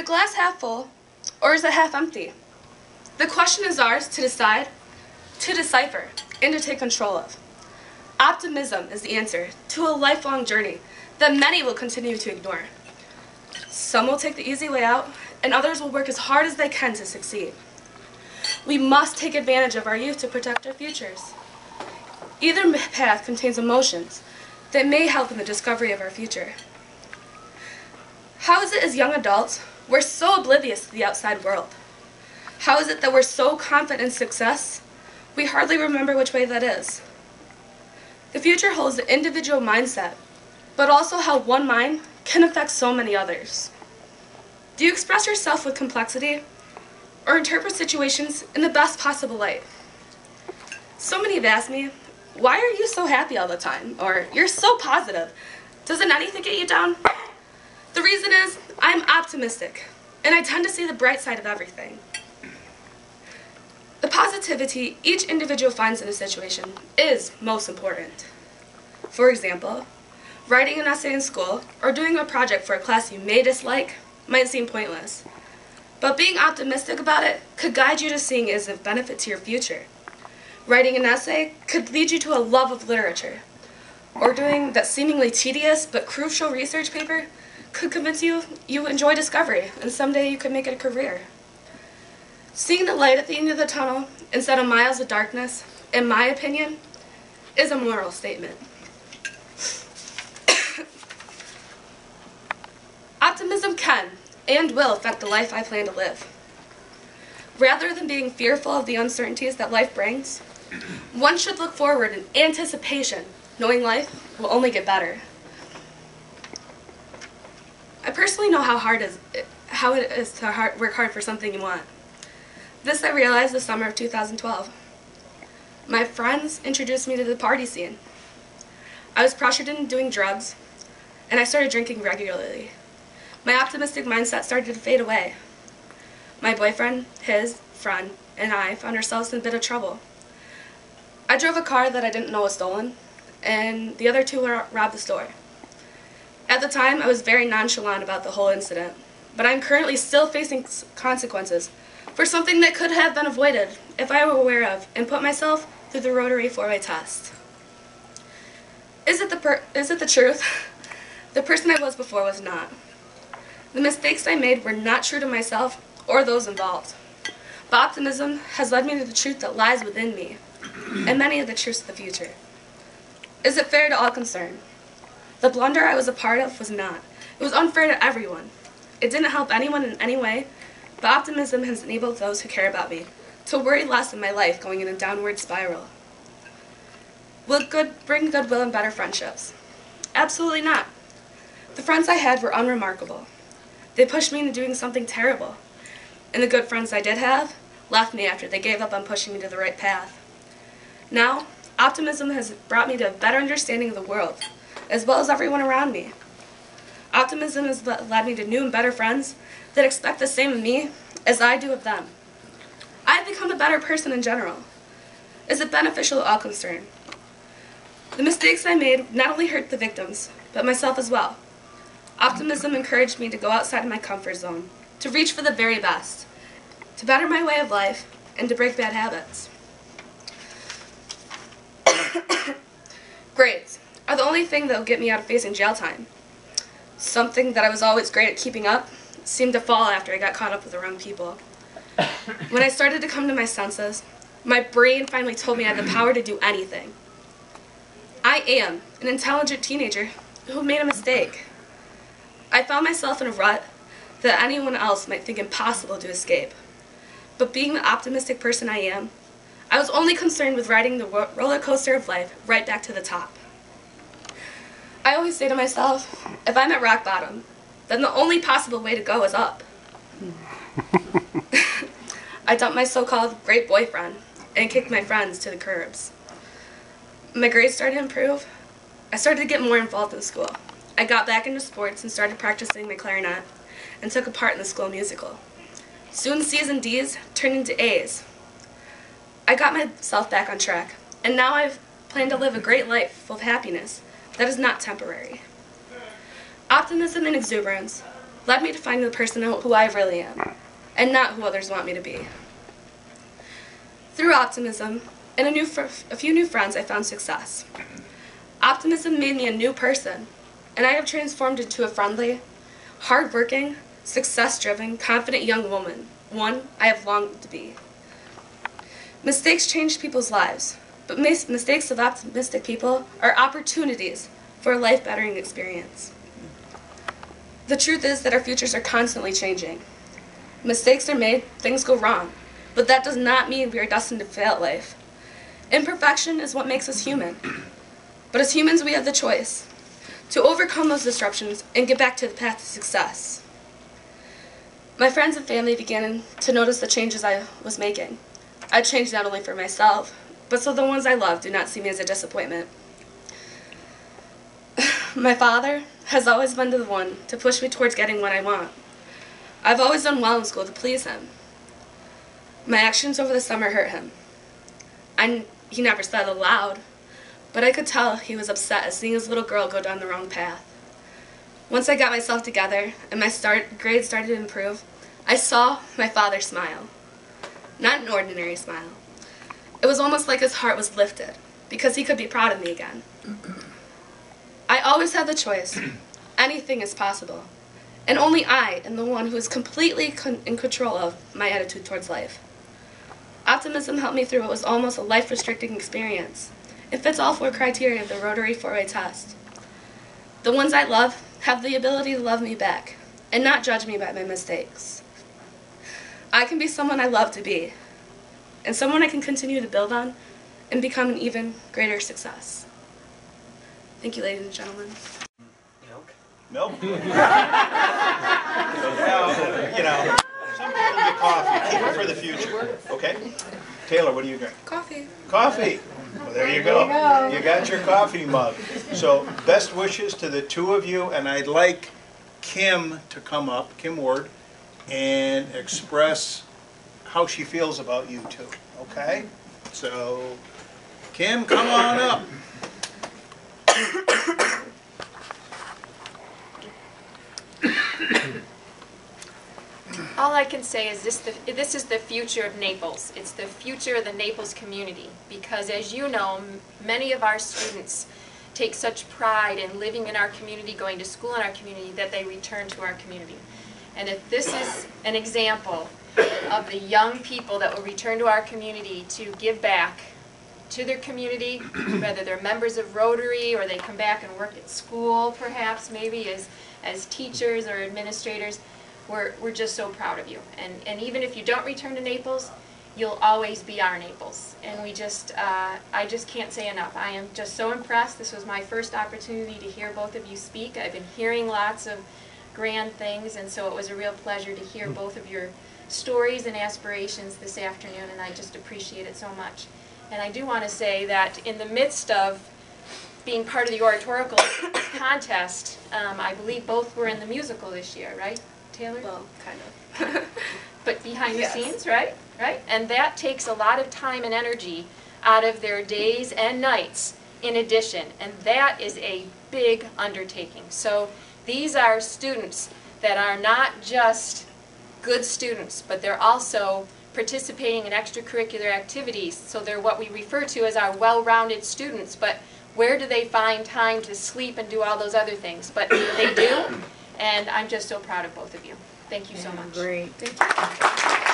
glass half full, or is it half empty? The question is ours to decide, to decipher, and to take control of. Optimism is the answer to a lifelong journey that many will continue to ignore. Some will take the easy way out, and others will work as hard as they can to succeed. We must take advantage of our youth to protect our futures. Either path contains emotions that may help in the discovery of our future. How is it as young adults we're so oblivious to the outside world? How is it that we're so confident in success we hardly remember which way that is? The future holds the individual mindset, but also how one mind can affect so many others. Do you express yourself with complexity or interpret situations in the best possible light? So many have asked me, why are you so happy all the time? Or, you're so positive. Doesn't anything get you down? The reason is, I'm optimistic, and I tend to see the bright side of everything. The positivity each individual finds in a situation is most important. For example, writing an essay in school or doing a project for a class you may dislike might seem pointless, but being optimistic about it could guide you to seeing it as a benefit to your future. Writing an essay could lead you to a love of literature, or doing that seemingly tedious but crucial research paper could convince you enjoy discovery and someday you could make it a career. Seeing the light at the end of the tunnel instead of miles of darkness, in my opinion, is a moral statement. Optimism can and will affect the life I plan to live. Rather than being fearful of the uncertainties that life brings, one should look forward in anticipation, knowing life will only get better. I personally know how it is to work hard for something you want. This I realized the summer of 2012. My friends introduced me to the party scene. I was pressured into doing drugs, and I started drinking regularly. My optimistic mindset started to fade away. My boyfriend, his friend, and I found ourselves in a bit of trouble. I drove a car that I didn't know was stolen, and the other two robbed the store. At the time, I was very nonchalant about the whole incident, but I'm currently still facing consequences for something that could have been avoided if I were aware of and put myself through the Rotary 4-way test. Is it the truth? The person I was before was not. The mistakes I made were not true to myself or those involved. But optimism has led me to the truth that lies within me, and many of the truths of the future. Is it fair to all concerned? The blunder I was a part of was not. It was unfair to everyone. It didn't help anyone in any way, but optimism has enabled those who care about me to worry less in my life going in a downward spiral. Will it bring goodwill and better friendships? Absolutely not. The friends I had were unremarkable. They pushed me into doing something terrible, and the good friends I did have left me after they gave up on pushing me to the right path. Now, optimism has brought me to a better understanding of the world, as well as everyone around me. Optimism has led me to new and better friends that expect the same of me as I do of them. I have become a better person in general. Is it beneficial to all concerned? The mistakes I made not only hurt the victims, but myself as well. Optimism encouraged me to go outside of my comfort zone, to reach for the very best, to better my way of life, and to break bad habits. Grades are the only thing that will get me out of facing jail time. Something that I was always great at keeping up seemed to fall after I got caught up with the wrong people. When I started to come to my senses, my brain finally told me I had the power to do anything. I am an intelligent teenager who made a mistake. I found myself in a rut that anyone else might think impossible to escape. But being the optimistic person I am, I was only concerned with riding the roller coaster of life right back to the top. I always say to myself, if I'm at rock bottom, then the only possible way to go is up. I dumped my so-called great boyfriend and kicked my friends to the curbs. My grades started to improve. I started to get more involved in school. I got back into sports and started practicing my clarinet and took a part in the school musical. Soon C's and D's turned into A's. I got myself back on track, and now I've planned to live a great life full of happiness that is not temporary. Optimism and exuberance led me to find the person who I really am, and not who others want me to be. Through Optimism and a few new friends, I found success. Optimism made me a new person, and I have transformed into a friendly, hard-working, success-driven, confident young woman, one I have longed to be. Mistakes change people's lives, but mistakes of optimistic people are opportunities for a life-bettering experience. The truth is that our futures are constantly changing. Mistakes are made, things go wrong, but that does not mean we are destined to fail at life. Imperfection is what makes us human. But as humans, we have the choice to overcome those disruptions and get back to the path to success. My friends and family began to notice the changes I was making. I changed not only for myself, but so the ones I love do not see me as a disappointment. My father has always been the one to push me towards getting what I want. I've always done well in school to please him. My actions over the summer hurt him. He never said it aloud, but I could tell he was upset at seeing his little girl go down the wrong path. Once I got myself together and my grades started to improve, I saw my father smile. Not an ordinary smile. It was almost like his heart was lifted because he could be proud of me again. I always had the choice. Anything is possible. And only I am the one who is completely in control of my attitude towards life. Optimism helped me through what was almost a life-restricting experience. It fits all 4 criteria of the Rotary 4-way test. The ones I love have the ability to love me back and not judge me by my mistakes. I can be someone I love to be and someone I can continue to build on and become an even greater success. Thank you, ladies and gentlemen. Milk? Well, some people get coffee. Keep it for the future, okay? Taylor, what do you drink? Coffee. Coffee. Well, there you go. You got your coffee mug. So, best wishes to the 2 of you, and I'd like Kim to come up, Kim Ward, and express how she feels about you 2, okay? So, Kim, come on up. All I can say is this is the future of Naples. It's the future of the Naples community because, as you know, many of our students take such pride in living in our community, going to school in our community, that they return to our community. And if this is an example of the young people that will return to our community to give back to their community, whether they're members of Rotary or they come back and work at school, perhaps, maybe as teachers or administrators, we're just so proud of you. And even if you don't return to Naples, you'll always be our Naples. And I just can't say enough. I am just so impressed. This was my first opportunity to hear both of you speak. I've been hearing lots of grand things, and so it was a real pleasure to hear both of your stories and aspirations this afternoon, and I just appreciate it so much. And I do want to say that in the midst of being part of the oratorical contest, I believe both were in the musical this year, right, Taylor? Well, kind of. But behind the Yes. scenes, right? Right? And that takes a lot of time and energy out of their days and nights in addition, and that is a big undertaking. So these are students that are not just good students, but they're also participating in extracurricular activities, so they're what we refer to as our well-rounded students. But where do they find time to sleep and do all those other things? But they do, and I'm just so proud of both of you. Thank you so much. Great. Thank you.